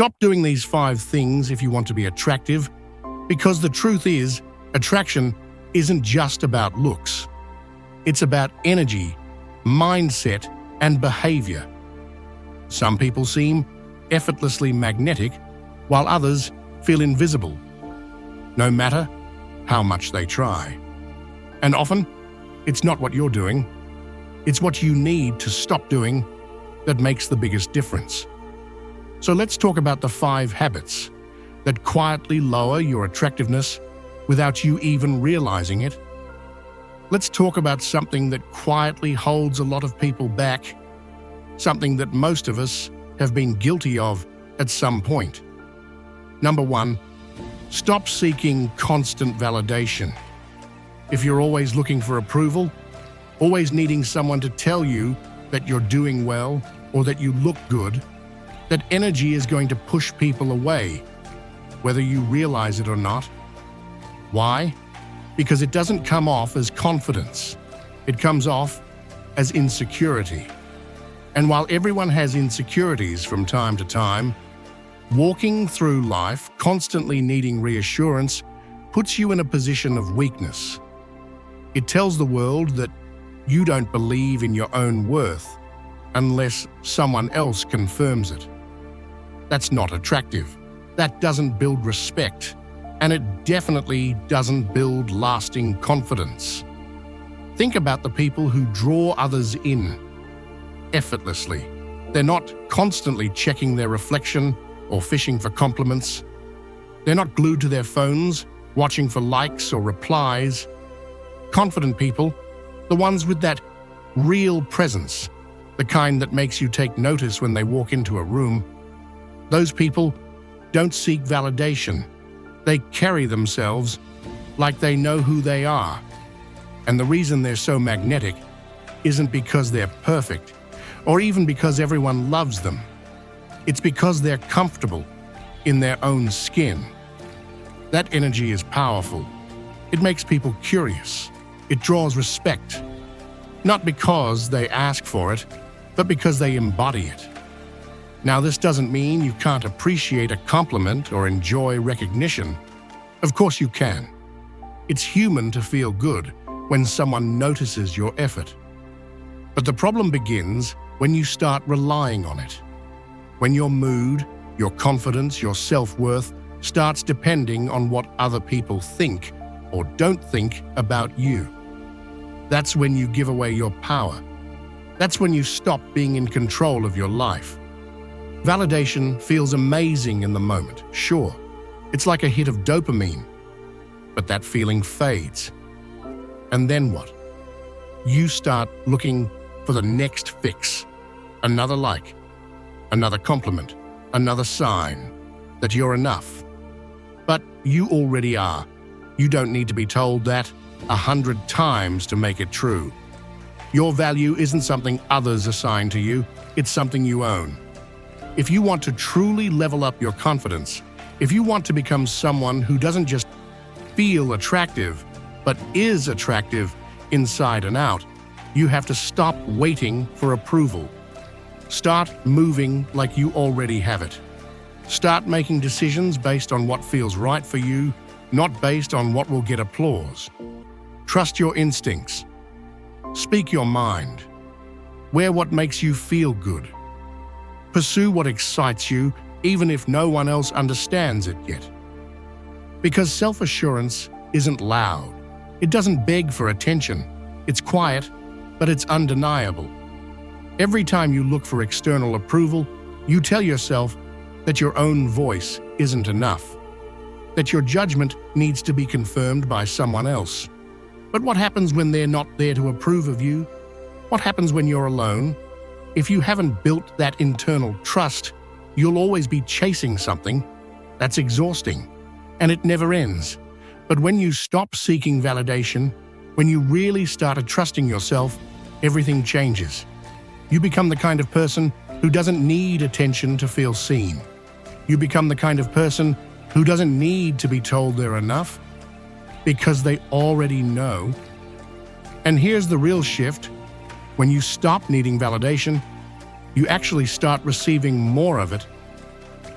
Stop doing these 5 things if you want to be attractive, because the truth is, attraction isn't just about looks. It's about energy, mindset, and behavior. Some people seem effortlessly magnetic, while others feel invisible, no matter how much they try. And often, it's not what you're doing, it's what you need to stop doing that makes the biggest difference. So let's talk about the 5 habits that quietly lower your attractiveness without you even realizing it. Let's talk about something that quietly holds a lot of people back, something that most of us have been guilty of at some point. Number 1, stop seeking constant validation. If you're always looking for approval, always needing someone to tell you that you're doing well or that you look good, that energy is going to push people away, whether you realize it or not. Why? Because it doesn't come off as confidence. It comes off as insecurity. And while everyone has insecurities from time to time, walking through life constantly needing reassurance puts you in a position of weakness. It tells the world that you don't believe in your own worth unless someone else confirms it. That's not attractive. That doesn't build respect, and it definitely doesn't build lasting confidence. Think about the people who draw others in effortlessly. They're not constantly checking their reflection or fishing for compliments. They're not glued to their phones, watching for likes or replies. Confident people, the ones with that real presence, the kind that makes you take notice when they walk into a room, those people don't seek validation. They carry themselves like they know who they are. And the reason they're so magnetic isn't because they're perfect, or even because everyone loves them. It's because they're comfortable in their own skin. That energy is powerful. It makes people curious. It draws respect, not because they ask for it, but because they embody it. Now, this doesn't mean you can't appreciate a compliment or enjoy recognition. Of course you can. It's human to feel good when someone notices your effort. But the problem begins when you start relying on it. When your mood, your confidence, your self-worth starts depending on what other people think or don't think about you. That's when you give away your power. That's when you stop being in control of your life. Validation feels amazing in the moment, sure. It's like a hit of dopamine. But that feeling fades. And then what? You start looking for the next fix. Another like, another compliment, another sign that you're enough. But you already are. You don't need to be told that 100 times to make it true. Your value isn't something others assign to you, it's something you own. If you want to truly level up your confidence, if you want to become someone who doesn't just feel attractive, but is attractive inside and out, you have to stop waiting for approval. Start moving like you already have it. Start making decisions based on what feels right for you, not based on what will get applause. Trust your instincts. Speak your mind. Wear what makes you feel good. Pursue what excites you, even if no one else understands it yet. Because self-assurance isn't loud. It doesn't beg for attention. It's quiet, but it's undeniable. Every time you look for external approval, you tell yourself that your own voice isn't enough, that your judgment needs to be confirmed by someone else. But what happens when they're not there to approve of you? What happens when you're alone? If you haven't built that internal trust, you'll always be chasing something. That's exhausting, and it never ends. But when you stop seeking validation, when you really started trusting yourself, everything changes. You become the kind of person who doesn't need attention to feel seen. You become the kind of person who doesn't need to be told they're enough, because they already know. And here's the real shift. When you stop needing validation, you actually start receiving more of it.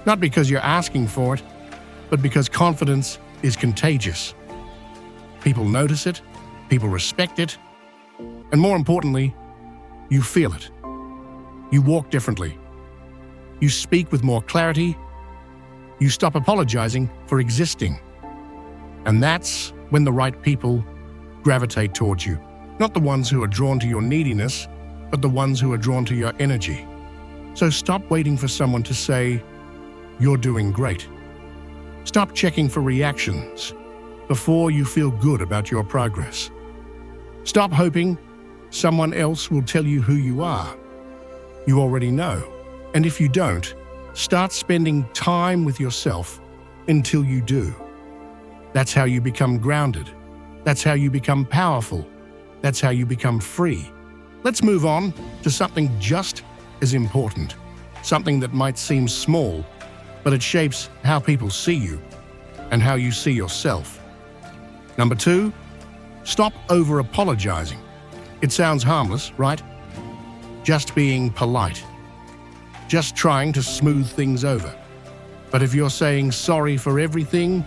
Not because you're asking for it, but because confidence is contagious. People notice it, people respect it, and more importantly, you feel it. You walk differently. You speak with more clarity. You stop apologizing for existing. And that's when the right people gravitate towards you. Not the ones who are drawn to your neediness, but the ones who are drawn to your energy. So stop waiting for someone to say, "You're doing great." Stop checking for reactions before you feel good about your progress. Stop hoping someone else will tell you who you are. You already know. And if you don't, start spending time with yourself until you do. That's how you become grounded. That's how you become powerful. That's how you become free. Let's move on to something just as important, something that might seem small, but it shapes how people see you and how you see yourself. Number 2, stop over-apologizing. It sounds harmless, right? Just being polite. Just trying to smooth things over. But if you're saying sorry for everything,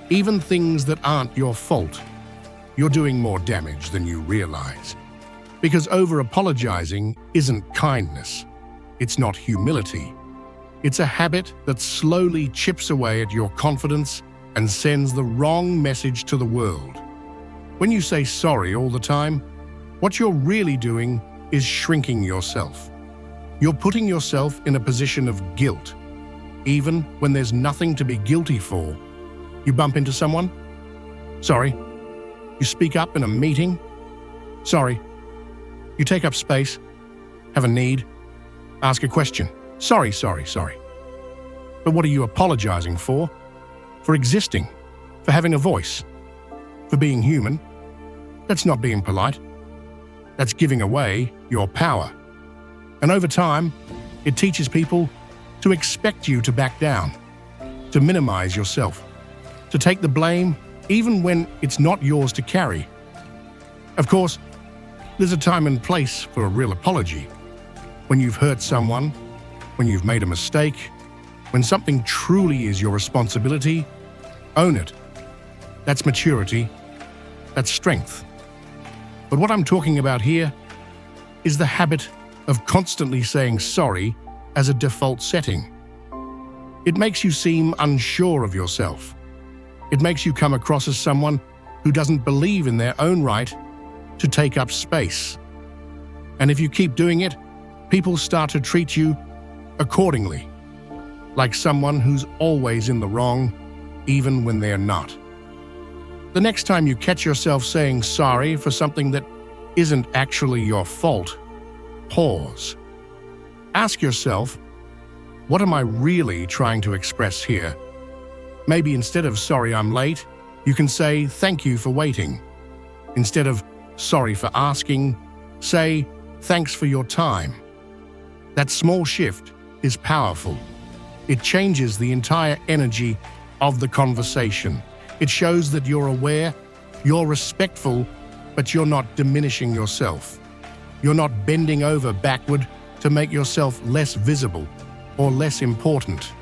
even things that aren't your fault, you're doing more damage than you realize. Because over-apologizing isn't kindness. It's not humility. It's a habit that slowly chips away at your confidence and sends the wrong message to the world. When you say sorry all the time, what you're really doing is shrinking yourself. You're putting yourself in a position of guilt, even when there's nothing to be guilty for. You bump into someone? Sorry. You speak up in a meeting? Sorry. You take up space, have a need, ask a question. Sorry. But what are you apologizing for? For existing, for having a voice, for being human? That's not being polite. That's giving away your power. And over time, it teaches people to expect you to back down, to minimize yourself, to take the blame even when it's not yours to carry. Of course, there's a time and place for a real apology. When you've hurt someone, when you've made a mistake, when something truly is your responsibility, own it. That's maturity. That's strength. But what I'm talking about here is the habit of constantly saying sorry as a default setting. It makes you seem unsure of yourself. It makes you come across as someone who doesn't believe in their own right to take up space. And if you keep doing it, people start to treat you accordingly, like someone who's always in the wrong, even when they're not. The next time you catch yourself saying sorry for something that isn't actually your fault, pause. Ask yourself, what am I really trying to express here? Maybe instead of "sorry I'm late," you can say "thank you for waiting." Instead of "sorry for asking," say "thanks for your time." That small shift is powerful. It changes the entire energy of the conversation. It shows that you're aware, you're respectful, but you're not diminishing yourself. You're not bending over backward to make yourself less visible or less important.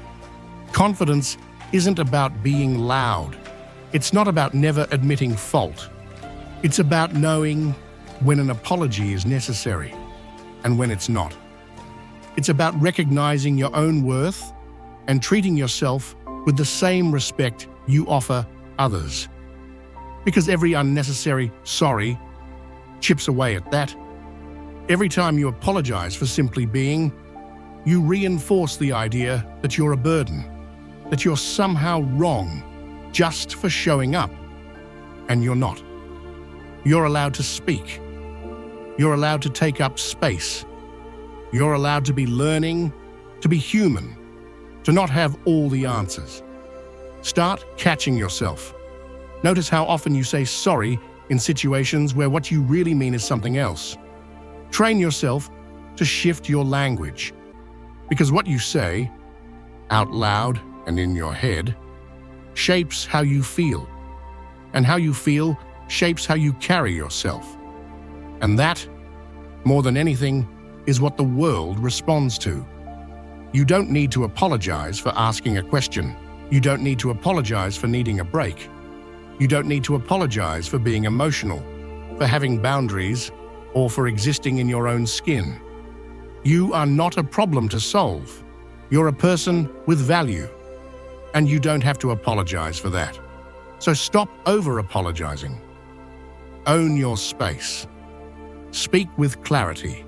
Confidence isn't about being loud. It's not about never admitting fault. It's about knowing when an apology is necessary and when it's not. It's about recognizing your own worth and treating yourself with the same respect you offer others. Because every unnecessary sorry chips away at that. Every time you apologize for simply being, you reinforce the idea that you're a burden, that you're somehow wrong just for showing up. And you're not. You're allowed to speak. You're allowed to take up space. You're allowed to be learning, to be human, to not have all the answers. Start catching yourself. Notice how often you say sorry in situations where what you really mean is something else. Train yourself to shift your language, because what you say, out loud and in your head, shapes how you feel, and how you feel shapes how you carry yourself. And that, more than anything, is what the world responds to. You don't need to apologize for asking a question. You don't need to apologize for needing a break. You don't need to apologize for being emotional, for having boundaries, or for existing in your own skin. You are not a problem to solve. You're a person with value, and you don't have to apologize for that. So stop over-apologizing. Own your space. Speak with clarity.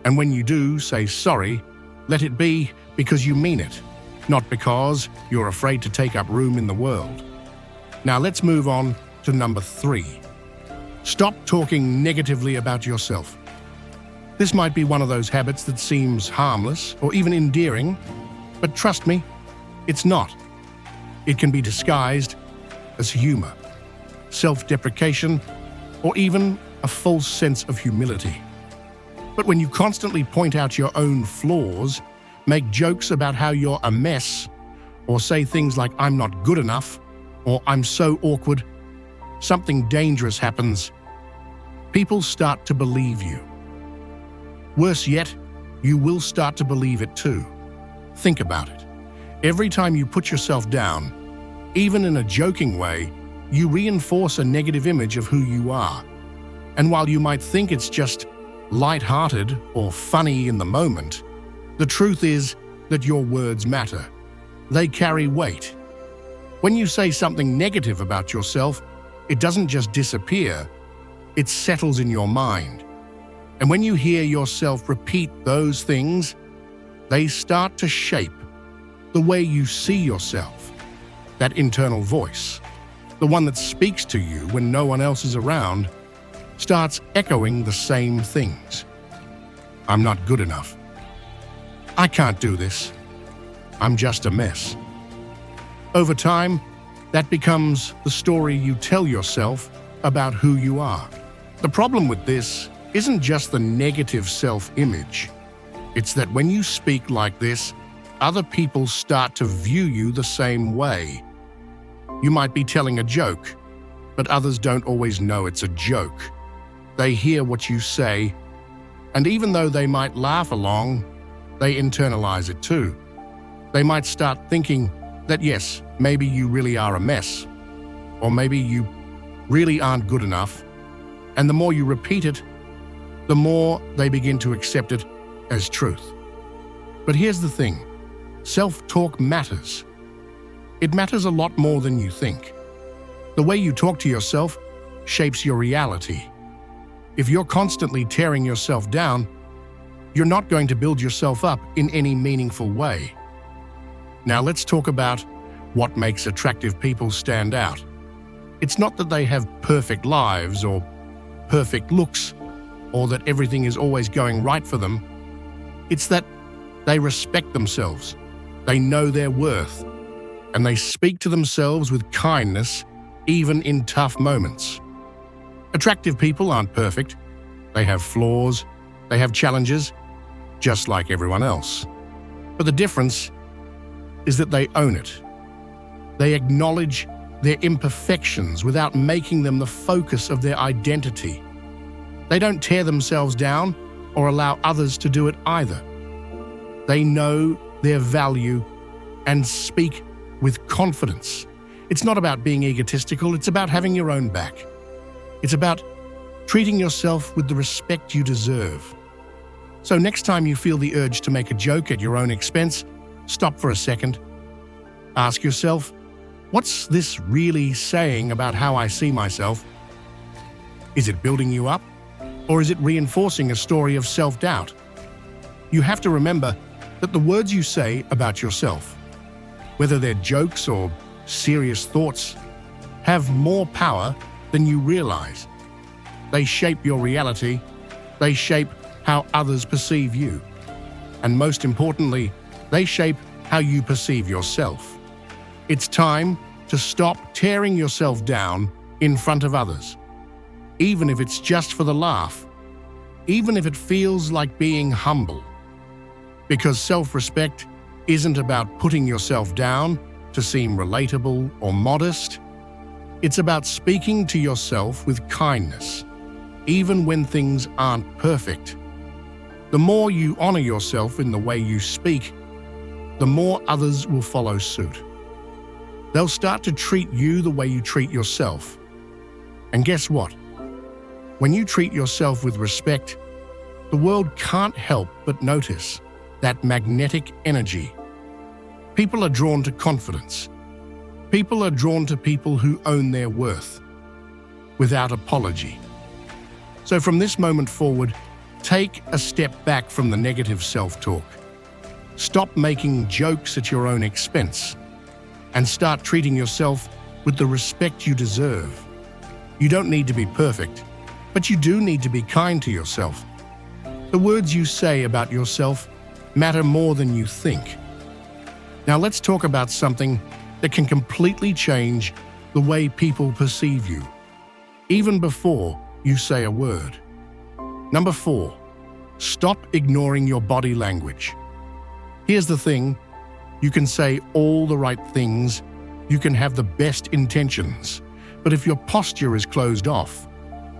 And when you do say sorry, let it be because you mean it, not because you're afraid to take up room in the world. Now let's move on to number 3. Stop talking negatively about yourself. This might be one of those habits that seems harmless or even endearing, but trust me, it's not. It can be disguised as humor, self-deprecation, or even a false sense of humility. But when you constantly point out your own flaws, make jokes about how you're a mess, or say things like "I'm not good enough," or "I'm so awkward," something dangerous happens. People start to believe you. Worse yet, you will start to believe it too. Think about it. Every time you put yourself down, even in a joking way, you reinforce a negative image of who you are. And while you might think it's just light-hearted or funny in the moment, the truth is that your words matter. They carry weight. When you say something negative about yourself, it doesn't just disappear, it settles in your mind. And when you hear yourself repeat those things, they start to shape the way you see yourself. That internal voice, the one that speaks to you when no one else is around, starts echoing the same things. "I'm not good enough. I can't do this. I'm just a mess." Over time, that becomes the story you tell yourself about who you are. The problem with this isn't just the negative self-image. It's that when you speak like this, other people start to view you the same way. You might be telling a joke, but others don't always know it's a joke. They hear what you say, and even though they might laugh along, they internalize it too. They might start thinking that yes, maybe you really are a mess, or maybe you really aren't good enough. And the more you repeat it, the more they begin to accept it as truth. But here's the thing, self-talk matters. It matters a lot more than you think. The way you talk to yourself shapes your reality. If you're constantly tearing yourself down, you're not going to build yourself up in any meaningful way. Now let's talk about what makes attractive people stand out. It's not that they have perfect lives or perfect looks, or that everything is always going right for them. It's that they respect themselves, they know their worth, and they speak to themselves with kindness even in tough moments. Attractive people aren't perfect. They have flaws, they have challenges, just like everyone else. But the difference is that they own it. They acknowledge their imperfections without making them the focus of their identity. They don't tear themselves down or allow others to do it either. They know their value and speak with confidence. It's not about being egotistical, it's about having your own back. It's about treating yourself with the respect you deserve. So next time you feel the urge to make a joke at your own expense, stop for a second. Ask yourself, what's this really saying about how I see myself? Is it building you up? Or is it reinforcing a story of self-doubt? You have to remember that the words you say about yourself, whether they're jokes or serious thoughts, have more power than you realize. They shape your reality, they shape how others perceive you, and most importantly, they shape how you perceive yourself. It's time to stop tearing yourself down in front of others, even if it's just for the laugh, even if it feels like being humble. Because self-respect isn't about putting yourself down to seem relatable or modest. It's about speaking to yourself with kindness, even when things aren't perfect. The more you honor yourself in the way you speak, the more others will follow suit. They'll start to treat you the way you treat yourself. And guess what? When you treat yourself with respect, the world can't help but notice that magnetic energy. People are drawn to confidence. People are drawn to people who own their worth, without apology. So from this moment forward, take a step back from the negative self-talk. Stop making jokes at your own expense, and start treating yourself with the respect you deserve. You don't need to be perfect, but you do need to be kind to yourself. The words you say about yourself matter more than you think. Now let's talk about something that can completely change the way people perceive you, even before you say a word. Number 4, stop ignoring your body language. Here's the thing, you can say all the right things, you can have the best intentions, but if your posture is closed off,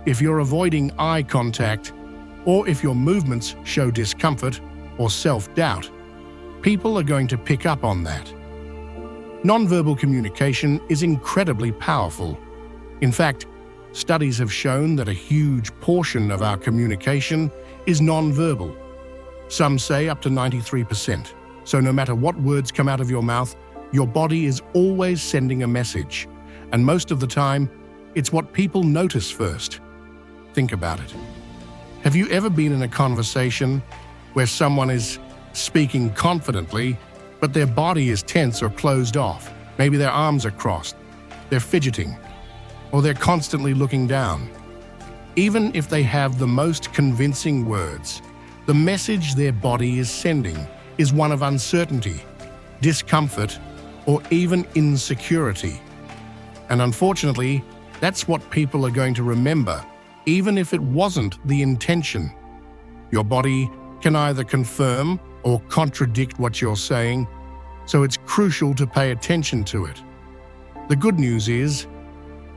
if you're avoiding eye contact, or if your movements show discomfort or self-doubt, people are going to pick up on that. Nonverbal communication is incredibly powerful. In fact, studies have shown that a huge portion of our communication is nonverbal. Some say up to 93%. So no matter what words come out of your mouth, your body is always sending a message. And most of the time, it's what people notice first. Think about it. Have you ever been in a conversation where someone is speaking confidently, but their body is tense or closed off? Maybe their arms are crossed, they're fidgeting, or they're constantly looking down. Even if they have the most convincing words, the message their body is sending is one of uncertainty, discomfort, or even insecurity. And unfortunately, that's what people are going to remember, even if it wasn't the intention. Your body can either confirm or contradict what you're saying, so it's crucial to pay attention to it. The good news is,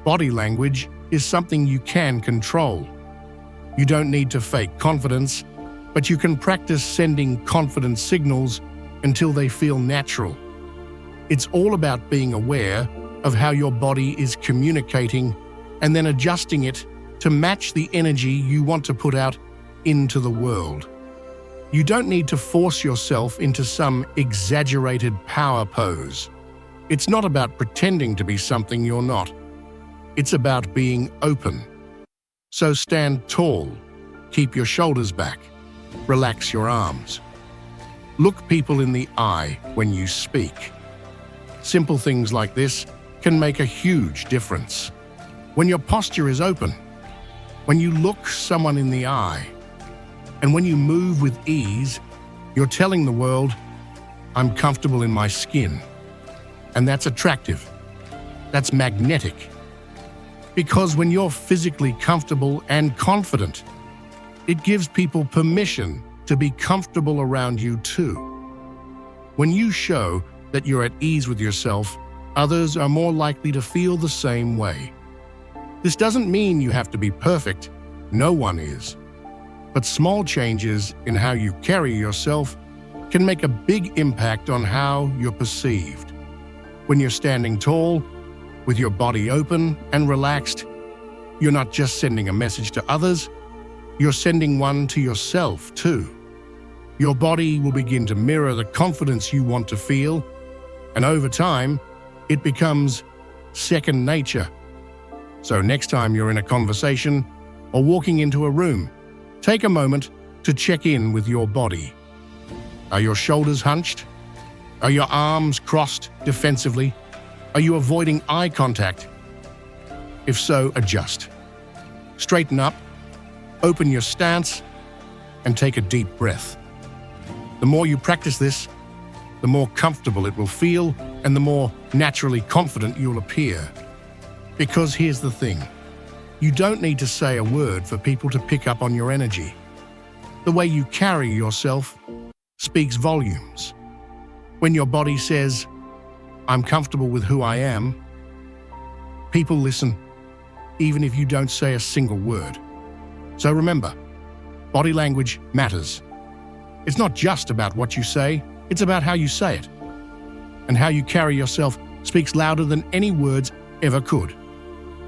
body language is something you can control. You don't need to fake confidence, but you can practice sending confident signals until they feel natural. It's all about being aware of how your body is communicating and then adjusting it to match the energy you want to put out into the world. You don't need to force yourself into some exaggerated power pose. It's not about pretending to be something you're not. It's about being open. So stand tall, keep your shoulders back, relax your arms. Look people in the eye when you speak. Simple things like this can make a huge difference. When your posture is open, when you look someone in the eye, and when you move with ease, you're telling the world, I'm comfortable in my skin. And that's attractive. That's magnetic. Because when you're physically comfortable and confident, it gives people permission to be comfortable around you too. When you show that you're at ease with yourself, others are more likely to feel the same way. This doesn't mean you have to be perfect. No one is. But small changes in how you carry yourself can make a big impact on how you're perceived. When you're standing tall, with your body open and relaxed, you're not just sending a message to others, you're sending one to yourself too. Your body will begin to mirror the confidence you want to feel, and over time, it becomes second nature. So next time you're in a conversation or walking into a room, take a moment to check in with your body. Are your shoulders hunched? Are your arms crossed defensively? Are you avoiding eye contact? If so, adjust. Straighten up, open your stance, and take a deep breath. The more you practice this, the more comfortable it will feel and the more naturally confident you'll appear. Because here's the thing, you don't need to say a word for people to pick up on your energy. The way you carry yourself speaks volumes. When your body says, I'm comfortable with who I am, people listen, even if you don't say a single word. So remember, body language matters. It's not just about what you say, it's about how you say it. and how you carry yourself speaks louder than any words ever could.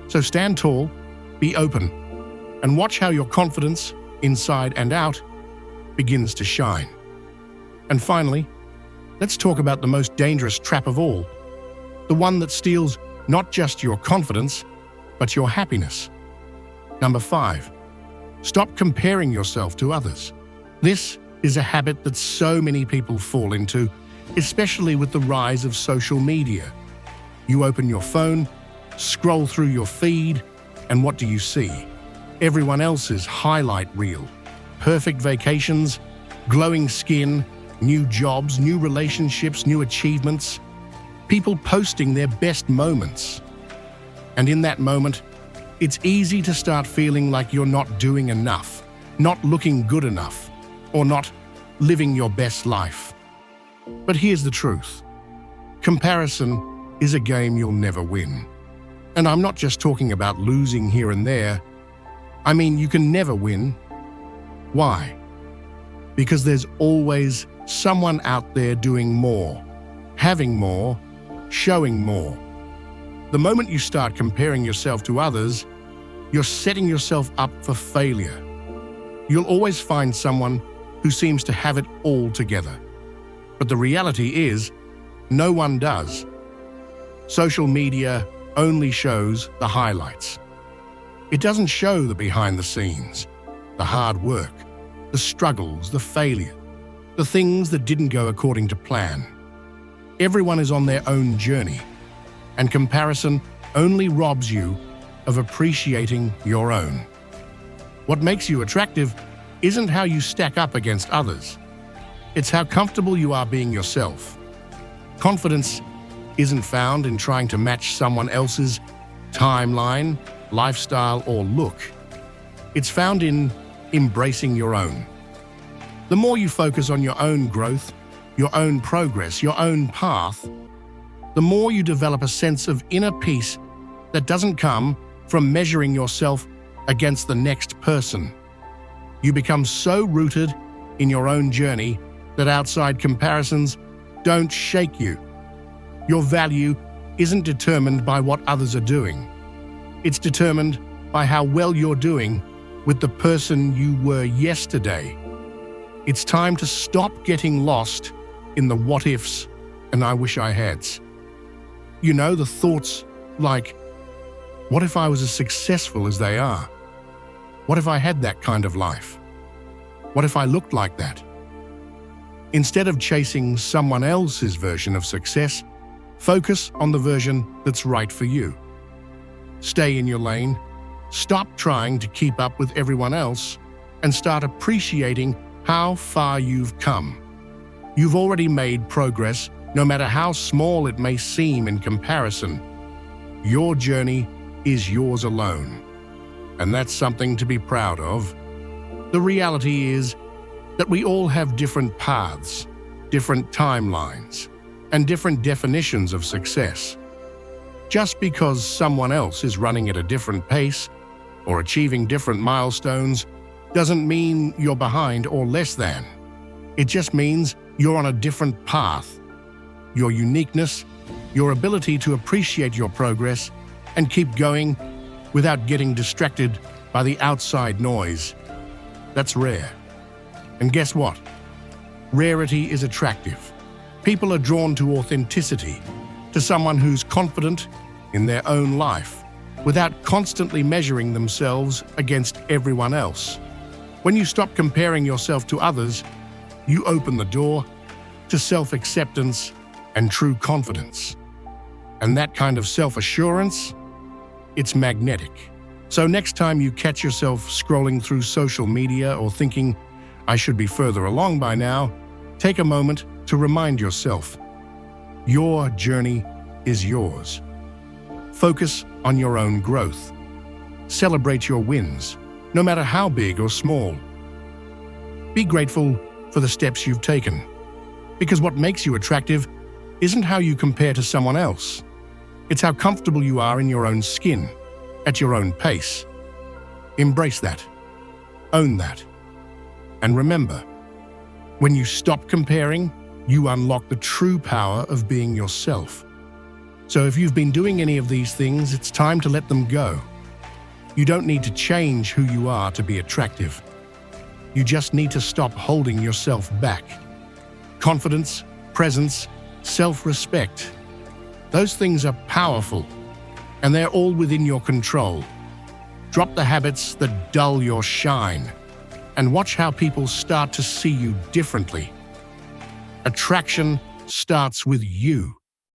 So stand tall, be open, and watch how your confidence, inside and out, begins to shine. And finally, let's talk about the most dangerous trap of all, the one that steals not just your confidence, but your happiness. Number 5, stop comparing yourself to others. This is a habit that so many people fall into, especially with the rise of social media. You open your phone, scroll through your feed, and what do you see? Everyone else's highlight reel. Perfect vacations, glowing skin, new jobs, new relationships, new achievements. People posting their best moments. And in that moment, it's easy to start feeling like you're not doing enough, not looking good enough, or not living your best life. But here's the truth. Comparison is a game you'll never win. And I'm not just talking about losing here and there. I mean, you can never win. Why? Because there's always someone out there doing more, having more, showing more. The moment you start comparing yourself to others, you're setting yourself up for failure. You'll always find someone who seems to have it all together. But the reality is, no one does. Social media only shows the highlights. It doesn't show the behind the scenes, the hard work, the struggles, the failure, the things that didn't go according to plan. Everyone is on their own journey, and comparison only robs you of appreciating your own. What makes you attractive isn't how you stack up against others. It's how comfortable you are being yourself. Confidence isn't found in trying to match someone else's timeline, lifestyle, or look. It's found in embracing your own. The more you focus on your own growth, your own progress, your own path, the more you develop a sense of inner peace that doesn't come from measuring yourself against the next person. You become so rooted in your own journey that outside comparisons don't shake you. Your value isn't determined by what others are doing. It's determined by how well you're doing with the person you were yesterday. It's time to stop getting lost in the what-ifs and I wish I had's. You know, the thoughts like, what if I was as successful as they are? What if I had that kind of life? What if I looked like that? Instead of chasing someone else's version of success, focus on the version that's right for you. Stay in your lane, stop trying to keep up with everyone else, and start appreciating how far you've come. You've already made progress, no matter how small it may seem in comparison. Your journey is yours alone, and that's something to be proud of. The reality is that we all have different paths, different timelines, and different definitions of success. Just because someone else is running at a different pace or achieving different milestones doesn't mean you're behind or less than. It just means you're on a different path. Your uniqueness, your ability to appreciate your progress and keep going without getting distracted by the outside noise, that's rare. And guess what? Rarity is attractive. People are drawn to authenticity, to someone who's confident in their own life, without constantly measuring themselves against everyone else. When you stop comparing yourself to others, you open the door to self-acceptance and true confidence. And that kind of self-assurance, it's magnetic. So next time you catch yourself scrolling through social media or thinking, I should be further along by now, take a moment to remind yourself, your journey is yours. Focus on your own growth. Celebrate your wins, no matter how big or small. Be grateful for the steps you've taken, because what makes you attractive isn't how you compare to someone else. It's how comfortable you are in your own skin, at your own pace. Embrace that. Own that. And remember, when you stop comparing, you unlock the true power of being yourself. So if you've been doing any of these things, it's time to let them go. You don't need to change who you are to be attractive. You just need to stop holding yourself back. Confidence, presence, self-respect. Those things are powerful, and they're all within your control. Drop the habits that dull your shine, and watch how people start to see you differently. Attraction starts with you.